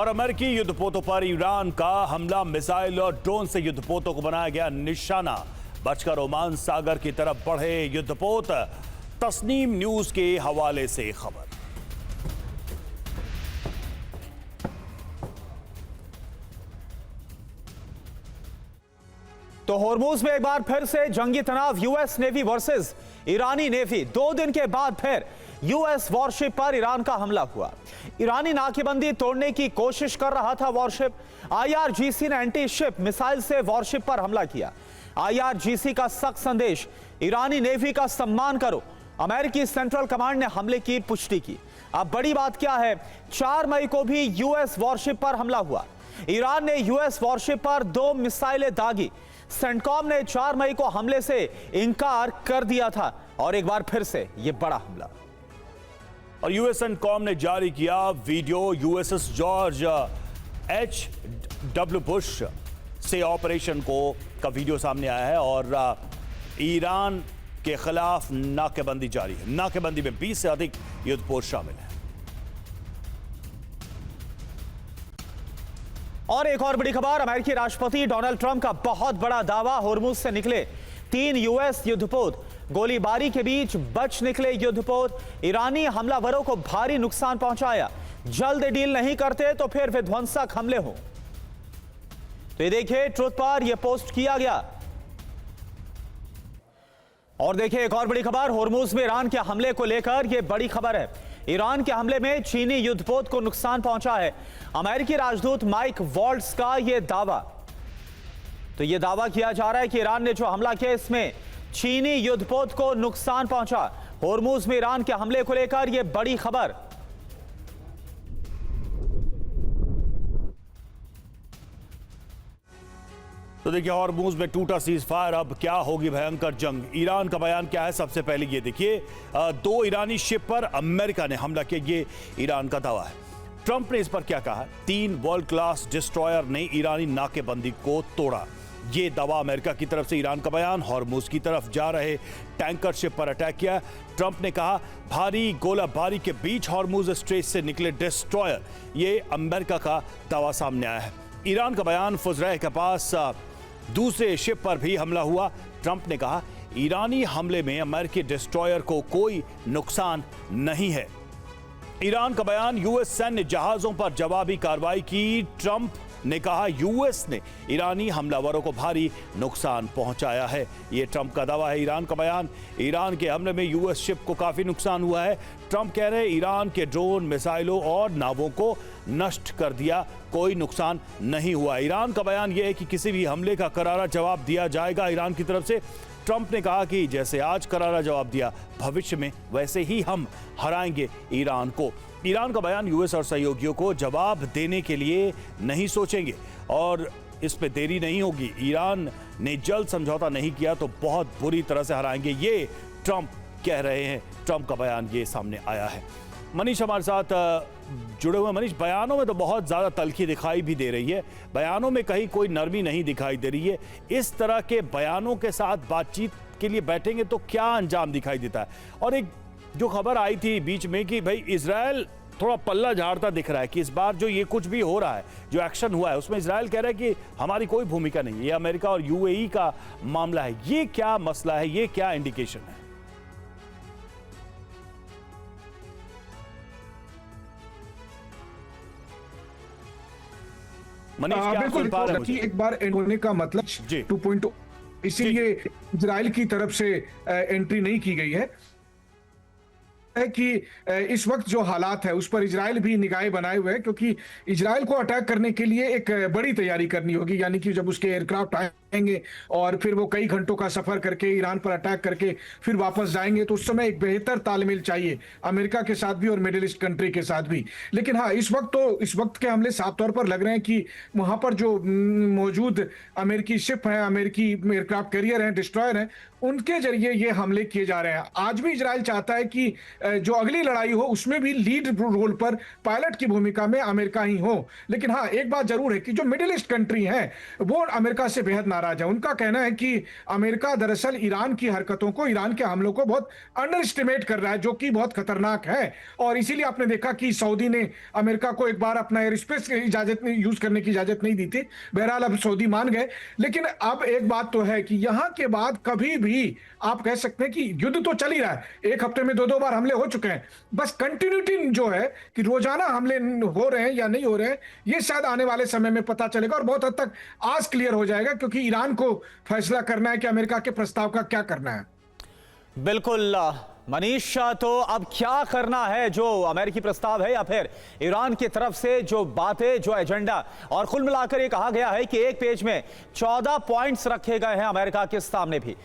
और अमेरिकी युद्धपोतों पर ईरान का हमला, मिसाइल और ड्रोन से युद्धपोतों को बनाया गया निशाना। बचकर ओमान सागर की तरफ बढ़े युद्धपोत। तस्नीम न्यूज के हवाले से खबर। तो होर्मुज में एक बार फिर से जंगी तनाव, यूएस नेवी वर्सेस ईरानी नेवी। 2 दिन के बाद फिर यूएस वॉरशिप पर ईरान का हमला हुआ। ईरानी नाकेबंदी तोड़ने की कोशिश कर रहा था वॉरशिप। आईआरजीसी ने एंटी शिप मिसाइल से वॉरशिप पर हमला किया। आईआरजीसी का सख्त संदेश, ईरानी नेवी का सम्मान करो। अमेरिकी सेंट्रल कमांड ने हमले की पुष्टि की। अब बड़ी बात क्या है, 4 मई को भी यूएस वॉरशिप पर हमला हुआ। ईरान ने यूएस वॉरशिप पर 2 मिसाइलें दागी। सेंटकॉम ने 4 मई को हमले से इनकार कर दिया था और एक बार फिर से यह बड़ा हमला। और यूएस सेंटकॉम ने जारी किया video. USS George H.W. Bush से ऑपरेशन का वीडियो सामने आया है और ईरान के खिलाफ नाकेबंदी जारी है। नाकेबंदी में 20 से अधिक युद्धपोत शामिल हैं। और एक और बड़ी खबर, अमेरिकी राष्ट्रपति डोनाल्ड ट्रंप का बहुत बड़ा दावा, होर्मुज से निकले 3 यूएस युद्धपोत। गोलीबारी के बीच बच निकले युद्धपोत। ईरानी हमलावरों को भारी नुकसान पहुंचाया। जल्द डील नहीं करते तो फिर विध्वंसक हमले हो। तो ये देखिए, ट्रुथ पर यह पोस्ट किया गया। और देखिए एक और बड़ी खबर, होर्मुज में ईरान के हमले को लेकर यह बड़ी खबर है। ईरान के हमले में चीनी युद्धपोत को नुकसान पहुंचा है। अमेरिकी राजदूत माइक वॉल्ट्स का यह दावा। तो यह दावा किया जा रहा है कि ईरान ने जो हमला किया इसमें चीनी युद्धपोत को नुकसान पहुंचा। होर्मुज में ईरान के हमले को लेकर यह बड़ी खबर। तो देखिए, होर्मुज में टूटा सीज फायर, अब क्या होगी भयंकर जंग। ईरान का बयान क्या है, सबसे पहले ये देखिए। 2 ईरानी शिप पर अमेरिका ने हमला किया, ये ईरान का दावा है। ट्रंप ने इस पर क्या कहा, 3 वर्ल्ड क्लास डिस्ट्रॉयर ने ईरानी नाकेबंदी को तोड़ा, ये दावा अमेरिका की तरफ से। ईरान का बयान, होर्मुज की तरफ जा रहे टैंकर शिप पर अटैक किया। ट्रंप ने कहा, भारी गोलाबारी के बीच होर्मुज स्ट्रेट से निकले डिस्ट्रॉयर, ये अमेरिका का दावा सामने आया है। ईरान का बयान, फुजरह के पास दूसरे शिप पर भी हमला हुआ। ट्रंप ने कहा, ईरानी हमले में अमेरिकी डिस्ट्रॉयर को कोई नुकसान नहीं है। ईरान का बयान, यूएस सैन्य जहाजों पर जवाबी कार्रवाई की। ट्रंप ने कहा, यूएस ने ईरानी हमलावरों को भारी नुकसान पहुंचाया है, यह ट्रंप का दावा है। ईरान का बयान, ईरान के हमले में यूएस शिप को काफी नुकसान हुआ है। ट्रंप कह रहे हैं, ईरान के ड्रोन, मिसाइलों और नावों को नष्ट कर दिया, कोई नुकसान नहीं हुआ। ईरान का बयान यह है कि किसी भी हमले का करारा जवाब दिया जाएगा ईरान की तरफ से। ट्रंप ने कहा कि जैसे आज करारा जवाब दिया, भविष्य में वैसे ही हम हराएंगे ईरान को। ईरान का बयान, यूएस और सहयोगियों को जवाब देने के लिए नहीं सोचेंगे और इस पे देरी नहीं होगी। ईरान ने जल्द समझौता नहीं किया तो बहुत बुरी तरह से हराएंगे, ये ट्रंप कह रहे हैं। ट्रंप का बयान ये सामने आया है। मनीष हमारे साथ जुड़े हुए। मनीष, बयानों में तो बहुत ज़्यादा तल्खी दिखाई भी दे रही है, बयानों में कहीं कोई नरमी नहीं दिखाई दे रही है। इस तरह के बयानों के साथ बातचीत के लिए बैठेंगे तो क्या अंजाम दिखाई देता है? और एक जो खबर आई थी बीच में कि भाई इजराइल थोड़ा पल्ला झाड़ता दिख रहा है कि इस बार जो ये कुछ भी हो रहा है, जो एक्शन हुआ है, उसमें इजराइल कह रहा है कि हमारी कोई भूमिका नहीं है, ये अमेरिका और यूएई का मामला है। ये क्या मसला है, ये क्या इंडिकेशन है? मनीष, क्या सुन पा रहे हैं मुझे? एक बार एंड होने का मतलब 2.0, इसीलिए इजराइल की तरफ से एंट्री नहीं की गई है कि इस वक्त जो हालात है उस पर इजराइल भी निगाहें बनाए हुए है, क्योंकि इजराइल को अटैक करने के लिए एक बड़ी तैयारी करनी होगी। यानी कि जब उसके एयरक्राफ्ट आएंगे और फिर वो कई घंटों का सफर करके ईरान पर अटैक करके फिर वापस जाएंगे, तो उस समय एक बेहतर तालमेल चाहिए अमेरिका के साथ भी और मिडिल ईस्ट कंट्री के साथ भी। लेकिन हाँ, इस वक्त के हमले साफ तौर पर लग रहे हैं कि वहां पर जो मौजूद अमेरिकी शिप है, अमेरिकी एयरक्राफ्ट कैरियर है, डिस्ट्रॉयर है, उनके जरिए ये हमले किए जा रहे हैं। आज भी इजराइल चाहता है कि जो अगली लड़ाई हो उसमें भी लीड रोल पर पायलट की भूमिका में अमेरिका ही हो। लेकिन हाँ, एक बात जरूर है कि जो मिडिल ईस्ट कंट्री हैं वो अमेरिका से बेहद नाराज है। उनका कहना है कि अमेरिका दरअसल ईरान की हरकतों को, ईरान के हमलों को बहुत अंडर एस्टिमेट कर रहा है, जो कि बहुत खतरनाक है। और इसीलिए आपने देखा कि सऊदी ने अमेरिका को एक बार अपना एयर स्पेस की इजाजत यूज करने की इजाजत नहीं दी थी। बहरहाल अब सऊदी मान गए। लेकिन अब एक बात तो है कि यहां के बाद कभी भी आप कह सकते हैं कि युद्ध तो चल ही रहा है, एक हफ्ते में 2-2 बार हमले हो चुके हैं, बस कंटिन्यूटी जो है कि रोजाना हमले हो रहे हैं या नहीं हो रहे हैं, ये शायद आने वाले समय में पता चलेगा और बहुत हद तक आज क्लियर हो जाएगा, क्योंकि ईरान को फैसला करना है कि अमेरिका के प्रस्ताव का क्या करना है। बिल्कुल मनीष, तो अब क्या करना है, जो अमेरिकी प्रस्ताव है या फिर ईरान की तरफ से जो बातें, जो एजेंडा, और कुल मिलाकर ये कहा गया है कि एक पेज में 14 पॉइंट्स रखे गए हैं अमेरिका के सामने भी।